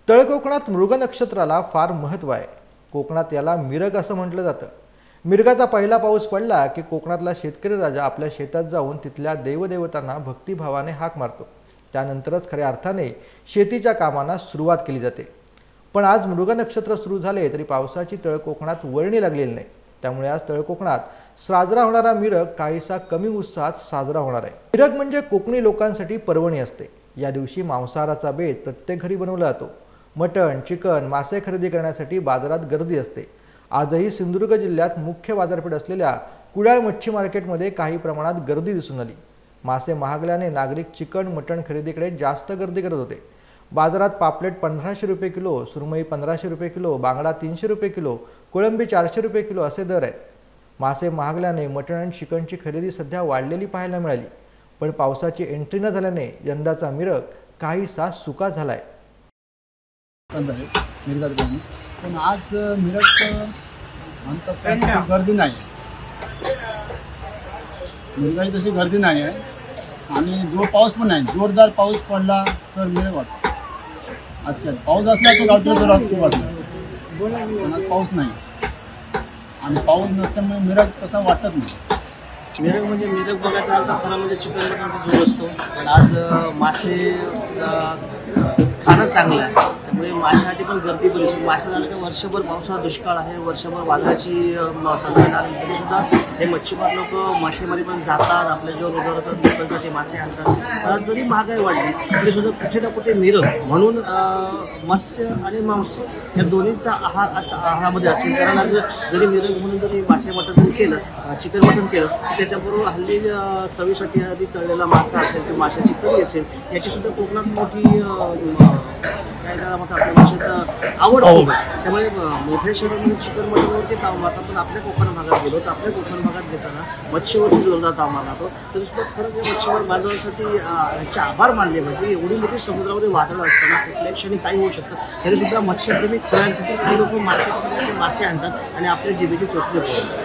तळ कोकणात मृग नक्षत्राला फार महत्त्व आहे। कोकणात याला मिरग असं म्हटलं जातं। मिरगाचा पहिला पाऊस पडला की कोकणातला शेतकरी राजा आपल्या शेतात जाऊन तिथल्या देवदेवतांना भक्तिभावाने हाक मारतो। त्यानंतरच खऱ्या अर्थाने शेतीच्या कामांना सुरुवात केली जाते। पण आज मृग नक्षत्र सुरू झाले तरी पावसाची तळ कोकणात वर्णी लागलेली नाही। त्यामुळे आज तळ कोकणात साजरा होणारा मिरग काहीसा कमी उत्साहात साजरा होणार आहे। मिरग म्हणजे कोकणी लोकांसाठी पर्वणी असते। या दिवशी मांसाहाराचा बेत प्रत्येक घरी बनवला जातो। मटण, चिकन, मासे खरेदी करण्यासाठी बाजारात गर्दी असते। आजही सिंधुदुर्ग जिल्ह्यात मुख्य बाजारपेठ असलेल्या कुडाळ मच्छी मार्केटमध्ये काही प्रमाणात गर्दी दिसून आली। मासे महागल्याने नागरिक चिकन, मटण खरेदीकडे जास्त गर्दी करत होते। बाजारात पापलेट 1500 रुपये किलो, सुरमई 1500 रुपये किलो, बांगडा 300 रुपये किलो, कोळंबी 400 रुपये किलो असे दर आहेत। मासे महागल्याने मटण आणि चिकनची खरेदी सध्या वाढलेली पाहायला मिळाली। पण पावसाची एंट्री न झाल्याने यंदाचा मिरग काहीसा सुका झालाय। पण आज मिरग म्हणतात गर्दी नाही, मिरगाची तशी गर्दी नाही आहे आणि जो पाऊस पण नाही, जोरदार पाऊस पडला तर मिरग वाटतो। अच्छा, पाऊस असला तर गावठी जोरात खूप असला, पण आज पाऊस नाही आणि पाऊस नसल्यामुळे मिरग तसा वाटत नाही। मिरग म्हणजे मिरग बघायचा अर्थ खरं म्हणजे चिकन मटनचा जोर असतो। पण आज मासे खाणं चांगलं आहे, त्यामुळे माशासाठी पण गर्दी बरीच। मासे झालं की वर्षभर पावसाळा दुष्काळ आहे, वर्षभर वादळाची संकट आली तरी सुद्धा हे मच्छीमार लोक मासेमारी पण जातात, आपल्या जो रोजगार लोकांसाठी मासे आणतात। पण आज जरी महागाई वाढली तरी सुद्धा कुठे ना कुठे मिरग म्हणून मत्स्य आणि मांस या दोन्हीचा आहार आज आहारामध्ये असेल। कारण आज जरी मिरग म्हणून जरी मासे मटण केलं, चिकन मटण केलं, त्याच्याबरोबर हल्ली चवीसाठी आधी तळलेला मासा असेल किंवा माशाची कढी असेल, याची सुद्धा कोकणात मोठी काय त्याला म्हणतात आपल्या भाषेत आवड खूप आहे। त्यामुळे मोठ्या शहरामध्ये चिकन मटनवरती ताव मारतात, पण आपल्या कोकण भागात गेलो तर आपल्या कोकण भागात घेताना मच्छीवरती जोरदार ताव मारला जातो। तरी सुद्धा खरंच या मच्छीमार बांधवांसाठी यांचे आभार मानले पाहिजे। एवढी मोठी समुद्रामध्ये वादळ असताना कुठल्याही क्षणी काही होऊ शकतं, तरी सुद्धा मत्स्यप्रेमी खेळांसाठी काही लोक मार्केटमध्ये असे मासे आणतात आणि आपल्या जिभेची चोचले पोळतात।